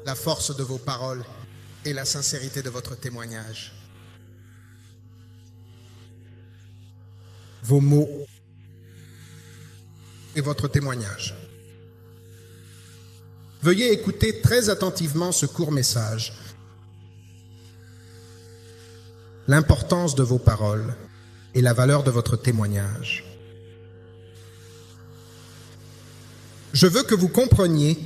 la force de vos paroles et la sincérité de votre témoignage. Vos mots et votre témoignage. Veuillez écouter très attentivement ce court message. L'importance de vos paroles et la valeur de votre témoignage. Je veux que vous compreniez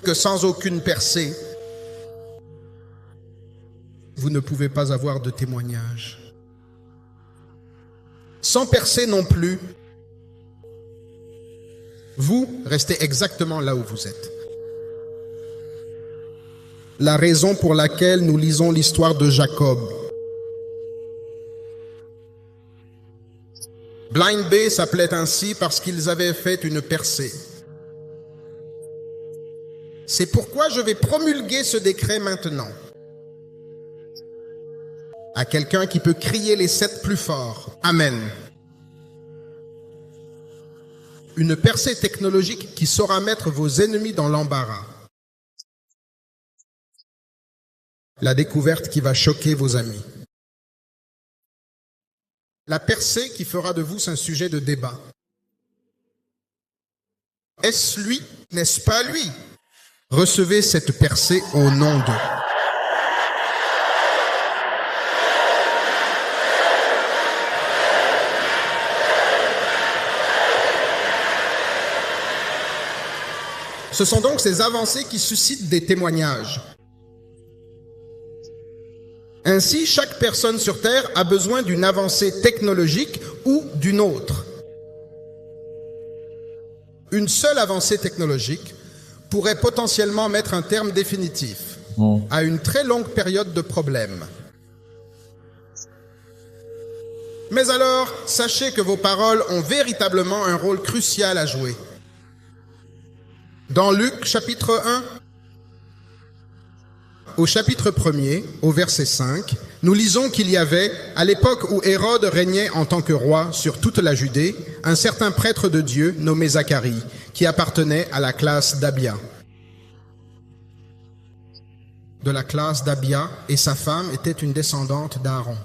que sans aucune percée, vous ne pouvez pas avoir de témoignage. Sans percée non plus, vous restez exactement là où vous êtes. La raison pour laquelle nous lisons l'histoire de Jacob. Blind Bay s'appelait ainsi parce qu'ils avaient fait une percée. C'est pourquoi je vais promulguer ce décret maintenant. À quelqu'un qui peut crier les 7 plus fort. Amen. Une percée technologique qui saura mettre vos ennemis dans l'embarras. La découverte qui va choquer vos amis. La percée qui fera de vous un sujet de débat. Est-ce lui? N'est-ce pas lui? Recevez cette percée au nom d'eux. Ce sont donc ces avancées qui suscitent des témoignages. Ainsi, chaque personne sur Terre a besoin d'une avancée technologique ou d'une autre. Une seule avancée technologique pourrait potentiellement mettre un terme définitif à une très longue période de problèmes. Mais alors, sachez que vos paroles ont véritablement un rôle crucial à jouer. Dans Luc chapitre 1, au chapitre 1er, au verset 5, nous lisons qu'il y avait, à l'époque où Hérode régnait en tant que roi sur toute la Judée, un certain prêtre de Dieu nommé Zacharie, qui appartenait à la classe d'Abia. De la classe d'Abia, et sa femme était une descendante d'Aaron.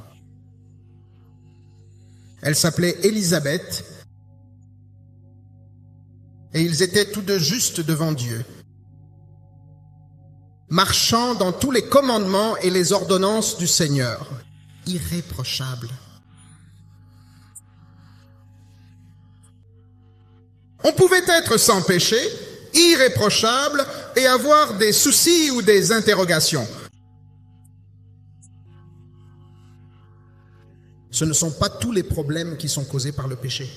Elle s'appelait Élisabeth, et ils étaient tous deux justes devant Dieu, marchant dans tous les commandements et les ordonnances du Seigneur, irréprochables. On pouvait être sans péché, irréprochable, et avoir des soucis ou des interrogations. Ce ne sont pas tous les problèmes qui sont causés par le péché.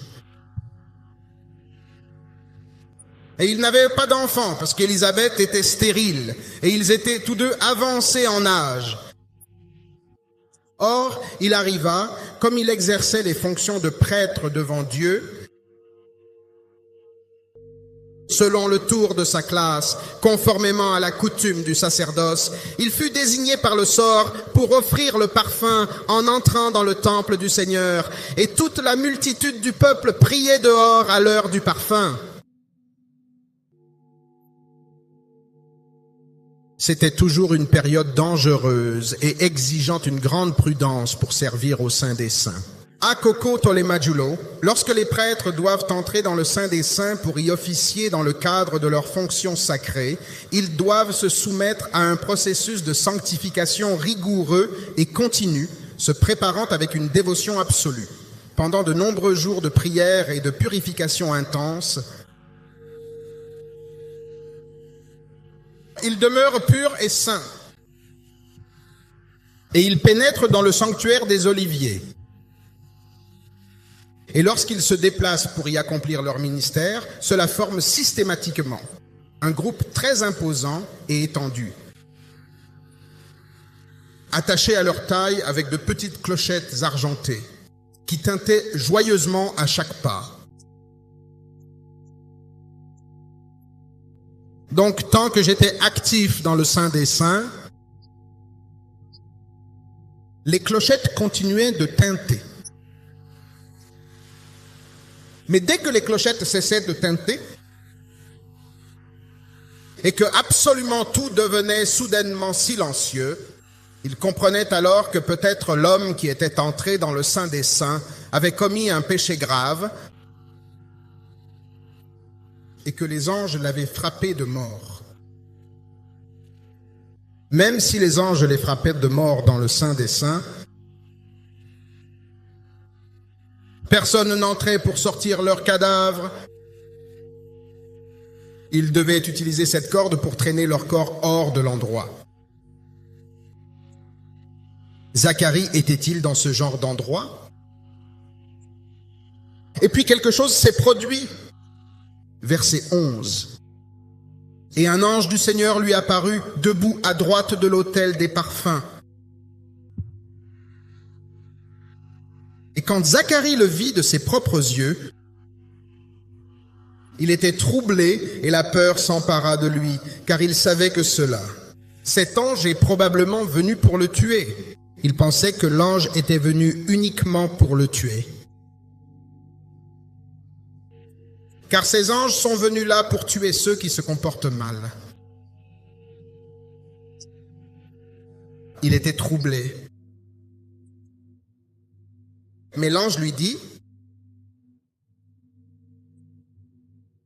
Et ils n'avaient pas d'enfants parce qu'Élisabeth était stérile et ils étaient tous deux avancés en âge. Or, il arriva, comme il exerçait les fonctions de prêtre devant Dieu, selon le tour de sa classe, conformément à la coutume du sacerdoce, il fut désigné par le sort pour offrir le parfum en entrant dans le temple du Seigneur. Et toute la multitude du peuple priait dehors à l'heure du parfum. C'était toujours une période dangereuse et exigeant une grande prudence pour servir au Saint des Saints. À Koko Tolemajulo, lorsque les prêtres doivent entrer dans le Saint des Saints pour y officier dans le cadre de leurs fonctions sacrées, ils doivent se soumettre à un processus de sanctification rigoureux et continu, se préparant avec une dévotion absolue. Pendant de nombreux jours de prière et de purification intense, ils demeurent purs et saints. Et ils pénètrent dans le sanctuaire des Oliviers. Et lorsqu'ils se déplacent pour y accomplir leur ministère, cela forme systématiquement un groupe très imposant et étendu, attachés à leur taille avec de petites clochettes argentées, qui tintaient joyeusement à chaque pas. Donc, tant que j'étais actif dans le Saint des Saints, les clochettes continuaient de tinter. Mais dès que les clochettes cessaient de tinter, et que absolument tout devenait soudainement silencieux, il comprenait alors que peut-être l'homme qui était entré dans le Saint des Saints avait commis un péché grave et que les anges l'avaient frappé de mort. Même si les anges les frappaient de mort dans le Saint des Saints, personne n'entrait pour sortir leur cadavre. Ils devaient utiliser cette corde pour traîner leur corps hors de l'endroit. Zacharie était-il dans ce genre d'endroit? Et puis quelque chose s'est produit. Verset 11. Et un ange du Seigneur lui apparut, debout à droite de l'autel des parfums. Et quand Zacharie le vit de ses propres yeux, il était troublé et la peur s'empara de lui, car il savait que cet ange est probablement venu pour le tuer. Il pensait que l'ange était venu uniquement pour le tuer. Car ces anges sont venus là pour tuer ceux qui se comportent mal. Il était troublé. Mais l'ange lui dit, «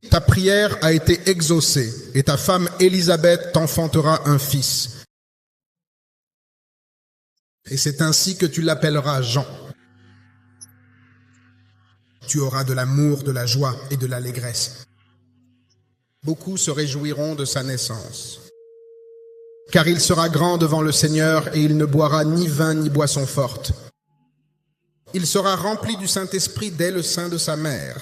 Ta prière a été exaucée et ta femme Élisabeth t'enfantera un fils. Et c'est ainsi que tu l'appelleras Jean. Tu auras de l'amour, de la joie et de l'allégresse. Beaucoup se réjouiront de sa naissance. Car il sera grand devant le Seigneur et il ne boira ni vin ni boisson forte. Il sera rempli du Saint-Esprit dès le sein de sa mère.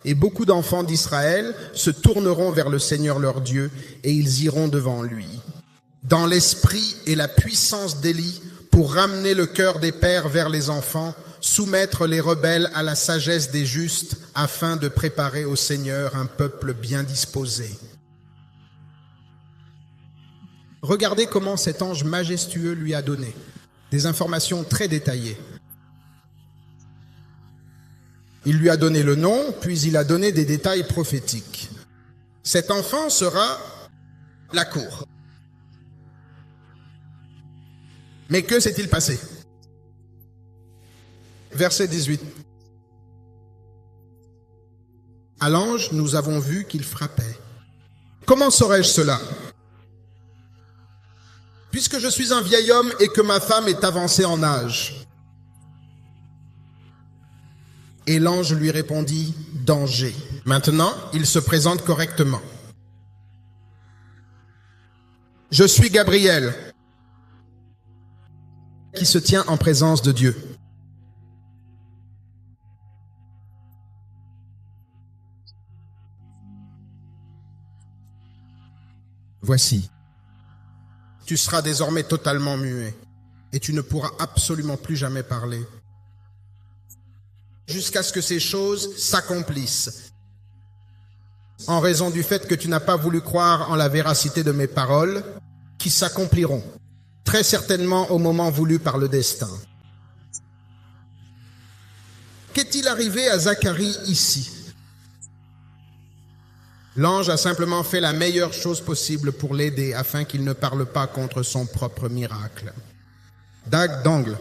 Et beaucoup d'enfants d'Israël se tourneront vers le Seigneur leur Dieu et ils iront devant lui, dans l'esprit et la puissance d'Élie, pour ramener le cœur des pères vers les enfants, soumettre les rebelles à la sagesse des justes, afin de préparer au Seigneur un peuple bien disposé. » Regardez comment cet ange majestueux lui a donné des informations très détaillées. Il lui a donné le nom, puis il a donné des détails prophétiques. Cet enfant sera la cour. Mais que s'est-il passé? Verset 18. À l'ange, nous avons vu qu'il frappait. Comment saurais-je cela? Puisque je suis un vieil homme et que ma femme est avancée en âge. Et l'ange lui répondit, danger. Maintenant, il se présente correctement. Je suis Gabriel, qui se tient en présence de Dieu. Voici, tu seras désormais totalement muet et tu ne pourras absolument plus jamais parler jusqu'à ce que ces choses s'accomplissent en raison du fait que tu n'as pas voulu croire en la véracité de mes paroles qui s'accompliront très certainement au moment voulu par le destin. Qu'est-il arrivé à Zacharie ici? L'ange a simplement fait la meilleure chose possible pour l'aider afin qu'il ne parle pas contre son propre miracle. Dague d'angle.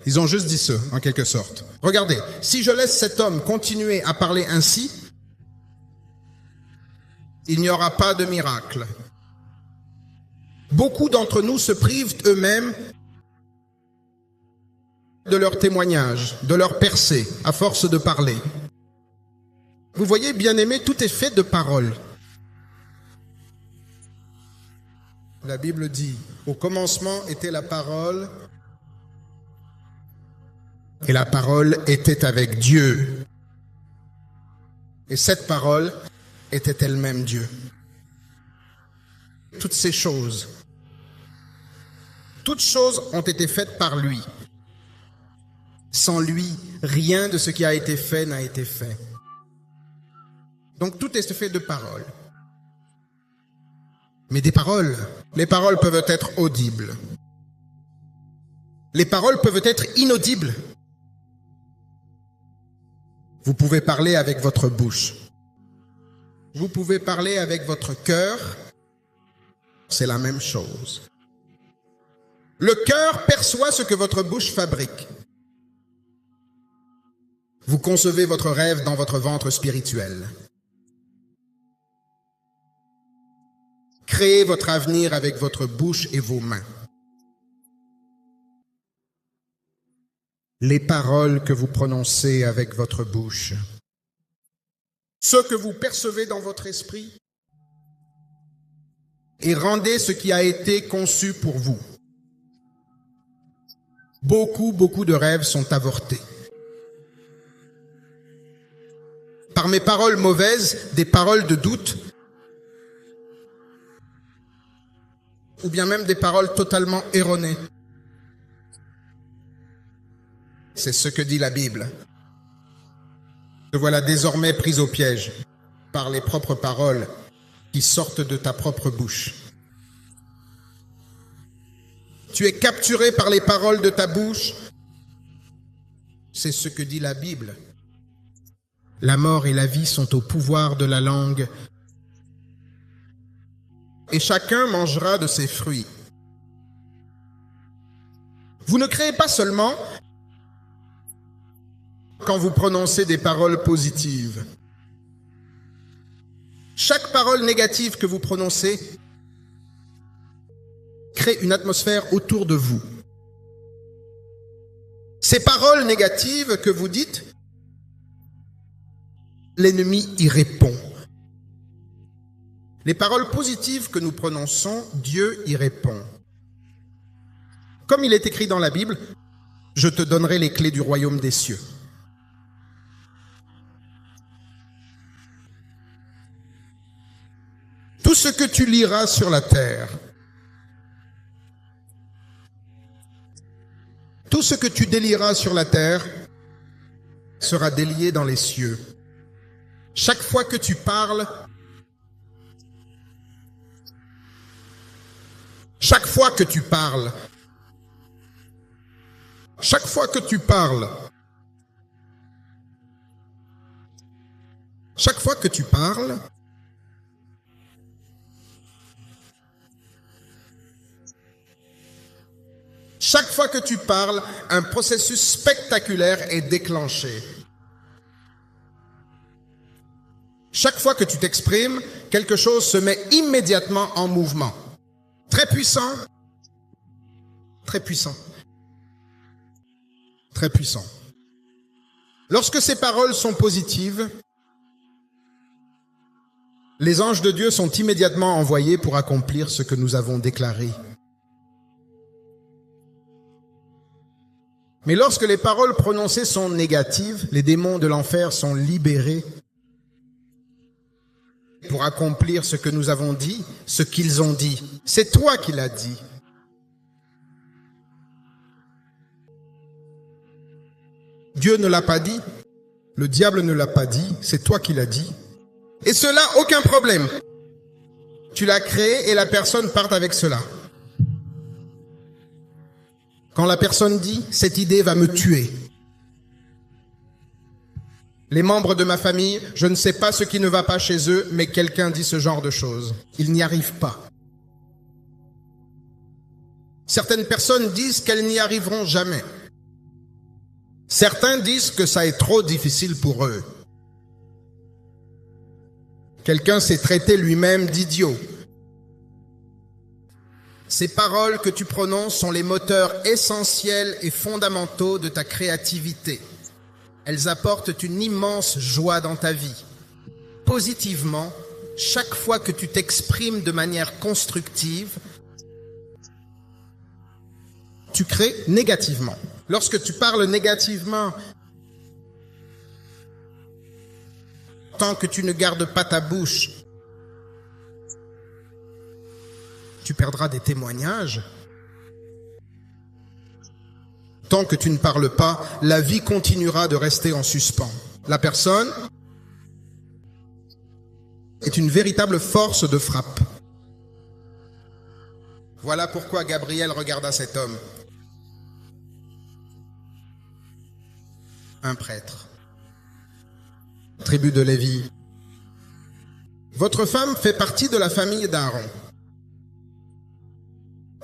Ils ont juste dit ça, en quelque sorte. Regardez, si je laisse cet homme continuer à parler ainsi, il n'y aura pas de miracle. Beaucoup d'entre nous se privent eux-mêmes de leur témoignage, de leur percée, à force de parler. Vous voyez, bien-aimés, tout est fait de paroles. La Bible dit, au commencement était la parole, et la parole était avec Dieu. Et cette parole était elle-même Dieu. Toutes ces choses, toutes choses ont été faites par lui. Sans lui, rien de ce qui a été fait n'a été fait. Donc tout est fait de paroles. Mais des paroles, les paroles peuvent être audibles. Les paroles peuvent être inaudibles. Vous pouvez parler avec votre bouche. Vous pouvez parler avec votre cœur. C'est la même chose. Le cœur perçoit ce que votre bouche fabrique. Vous concevez votre rêve dans votre ventre spirituel. Créez votre avenir avec votre bouche et vos mains. Les paroles que vous prononcez avec votre bouche, ce que vous percevez dans votre esprit, et rendez ce qui a été conçu pour vous. Beaucoup de rêves sont avortés. Par mes paroles mauvaises, des paroles de doute, ou bien même des paroles totalement erronées. C'est ce que dit la Bible. Te voilà désormais pris au piège par les propres paroles qui sortent de ta propre bouche. Tu es capturé par les paroles de ta bouche. C'est ce que dit la Bible. La mort et la vie sont au pouvoir de la langue, et chacun mangera de ses fruits. Vous ne créez pas seulement quand vous prononcez des paroles positives. Chaque parole négative que vous prononcez crée une atmosphère autour de vous. Ces paroles négatives que vous dites, l'ennemi y répond. Les paroles positives que nous prononçons, Dieu y répond. Comme il est écrit dans la Bible, je te donnerai les clés du royaume des cieux. Tout ce que tu liras sur la terre, tout ce que tu délieras sur la terre sera délié dans les cieux. Chaque fois que tu parles, chaque fois que tu parles, chaque fois que tu parles, chaque fois que tu parles, chaque fois que tu parles, un processus spectaculaire est déclenché. Chaque fois que tu t'exprimes, quelque chose se met immédiatement en mouvement. Très puissant, très puissant, très puissant. Lorsque ces paroles sont positives, les anges de Dieu sont immédiatement envoyés pour accomplir ce que nous avons déclaré. Mais lorsque les paroles prononcées sont négatives, les démons de l'enfer sont libérés pour accomplir ce que nous avons dit, ce qu'ils ont dit. C'est toi qui l'as dit. Dieu ne l'a pas dit, le diable ne l'a pas dit, c'est toi qui l'as dit. Et cela, aucun problème. Tu l'as créé et la personne part avec cela. Quand la personne dit « cette idée va me tuer », les membres de ma famille, je ne sais pas ce qui ne va pas chez eux, mais quelqu'un dit ce genre de choses. Ils n'y arrivent pas. Certaines personnes disent qu'elles n'y arriveront jamais. Certains disent que ça est trop difficile pour eux. Quelqu'un s'est traité lui-même d'idiot. Ces paroles que tu prononces sont les moteurs essentiels et fondamentaux de ta créativité. Elles apportent une immense joie dans ta vie. Positivement, chaque fois que tu t'exprimes de manière constructive, tu crées négativement. Lorsque tu parles négativement, tant que tu ne gardes pas ta bouche, tu perdras des témoignages. Tant que tu ne parles pas, la vie continuera de rester en suspens. La personne est une véritable force de frappe. Voilà pourquoi Gabriel regarda cet homme. Un prêtre. tribu de Lévi. Votre femme fait partie de la famille d'Aaron.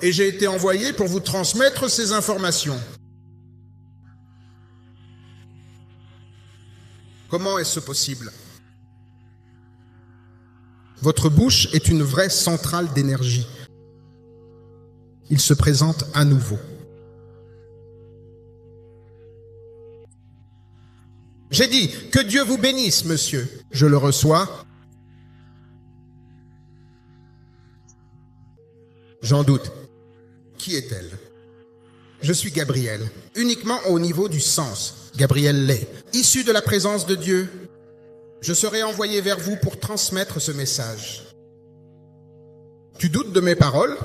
Et j'ai été envoyé pour vous transmettre ces informations. Comment est-ce possible? Votre bouche est une vraie centrale d'énergie. Il se présente à nouveau. J'ai dit, que Dieu vous bénisse, monsieur. Je le reçois. J'en doute. Qui est-elle? Je suis Gabriel, uniquement au niveau du sens. Gabriel l'est, issu de la présence de Dieu. Je serai envoyé vers vous pour transmettre ce message. Tu doutes de mes paroles?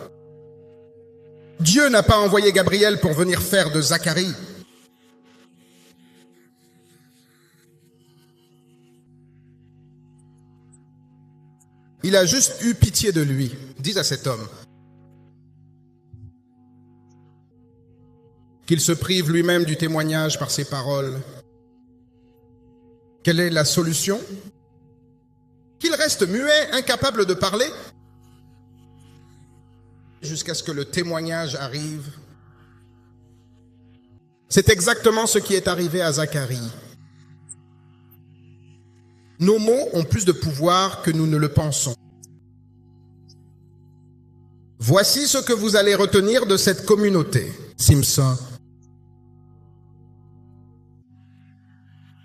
Dieu n'a pas envoyé Gabriel pour venir faire de Zacharie. Il a juste eu pitié de lui. Dis à cet homme qu'il se prive lui-même du témoignage par ses paroles. Quelle est la solution? Qu'il reste muet, incapable de parler, jusqu'à ce que le témoignage arrive. C'est exactement ce qui est arrivé à Zacharie. Nos mots ont plus de pouvoir que nous ne le pensons. Voici ce que vous allez retenir de cette communauté. Simpson.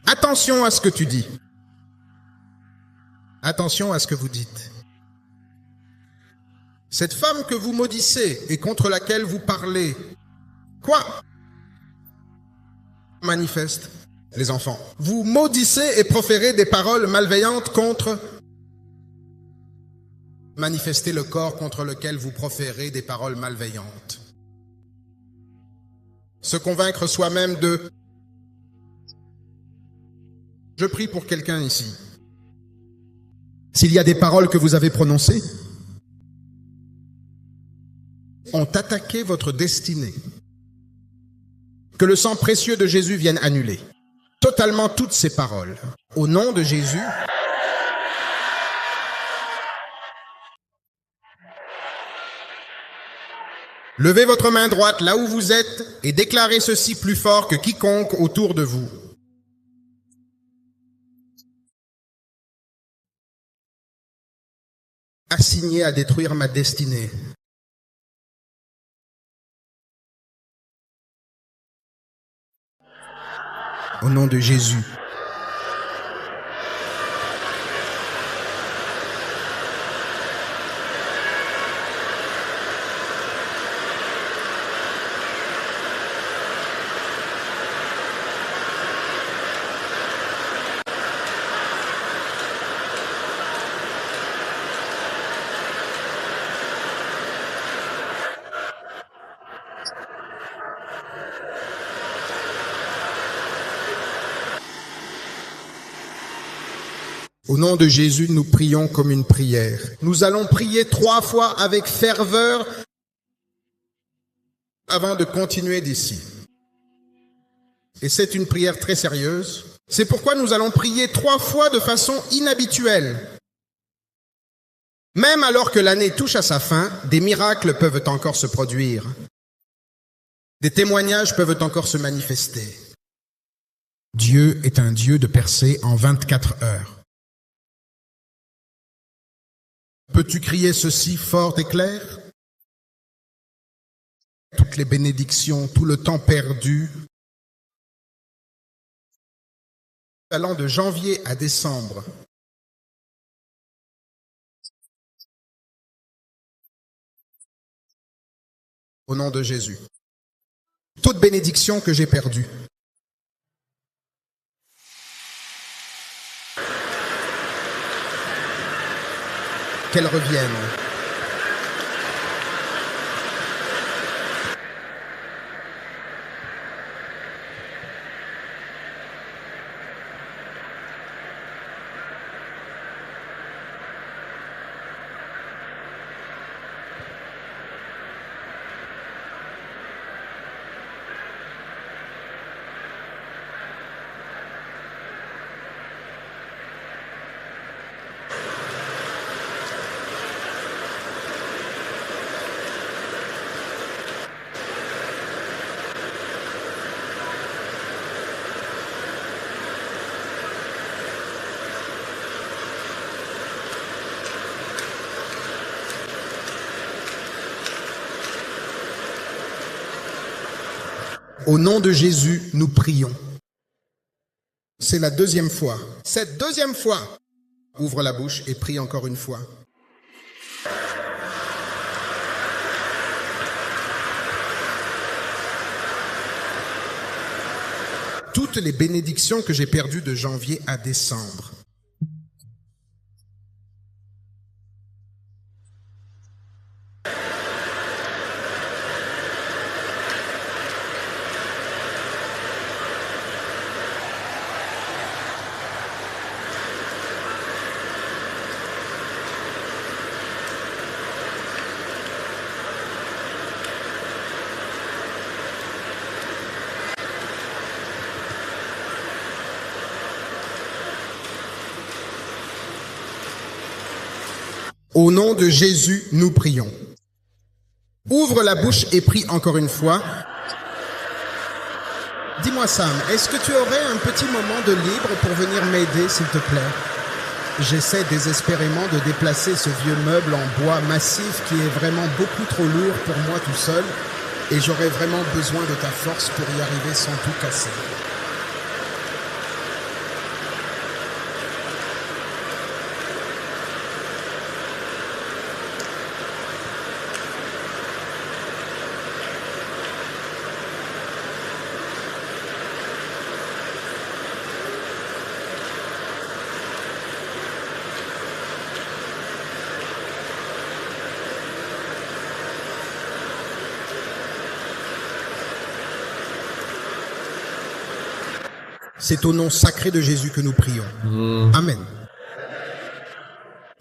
Attention à ce que tu dis. Attention à ce que vous dites. Cette femme que vous maudissez et contre laquelle vous parlez, quoi? Manifeste, les enfants. Vous maudissez et proférez des paroles malveillantes contre... Manifestez le corps contre lequel vous proférez des paroles malveillantes. Se convaincre soi-même de... Je prie pour quelqu'un ici. S'il y a des paroles que vous avez prononcées, ont attaqué votre destinée, que le sang précieux de Jésus vienne annuler totalement toutes ces paroles. Au nom de Jésus, levez votre main droite là où vous êtes et déclarez ceci plus fort que quiconque autour de vous. Assigné à détruire ma destinée. Au nom de Jésus. Au nom de Jésus, nous prions comme une prière. Nous allons prier 3 fois avec ferveur avant de continuer d'ici. Et c'est une prière très sérieuse. C'est pourquoi nous allons prier 3 fois de façon inhabituelle. Même alors que l'année touche à sa fin, des miracles peuvent encore se produire. Des témoignages peuvent encore se manifester. Dieu est un Dieu de percée en 24 heures. Peux-tu crier ceci fort et clair? Toutes les bénédictions, tout le temps perdu, allant de janvier à décembre, au nom de Jésus. Toute bénédiction que j'ai perdue, qu'elle revienne. Au nom de Jésus, nous prions. C'est la deuxième fois. Cette deuxième fois, ouvre la bouche et prie encore une fois. Toutes les bénédictions que j'ai perdues de janvier à décembre. Au nom de Jésus, nous prions. Ouvre la bouche et prie encore une fois. Dis-moi Sam, est-ce que tu aurais un petit moment de libre pour venir m'aider, s'il te plaît? J'essaie désespérément de déplacer ce vieux meuble en bois massif qui est vraiment beaucoup trop lourd pour moi tout seul et j'aurais vraiment besoin de ta force pour y arriver sans tout casser. C'est au nom sacré de Jésus que nous prions. Amen.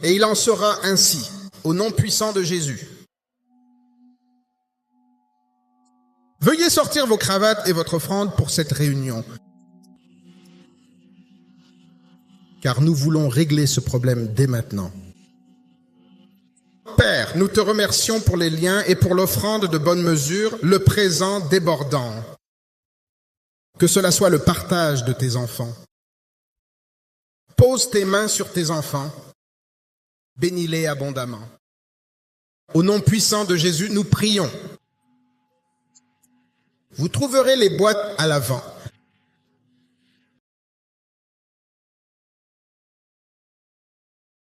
Et il en sera ainsi, au nom puissant de Jésus. Veuillez sortir vos cravates et votre offrande pour cette réunion. Car nous voulons régler ce problème dès maintenant. Père, nous te remercions pour les liens et pour l'offrande de bonne mesure, le présent débordant. Que cela soit le partage de tes enfants. Pose tes mains sur tes enfants. Bénis-les abondamment. Au nom puissant de Jésus, nous prions. Vous trouverez les boîtes à l'avant.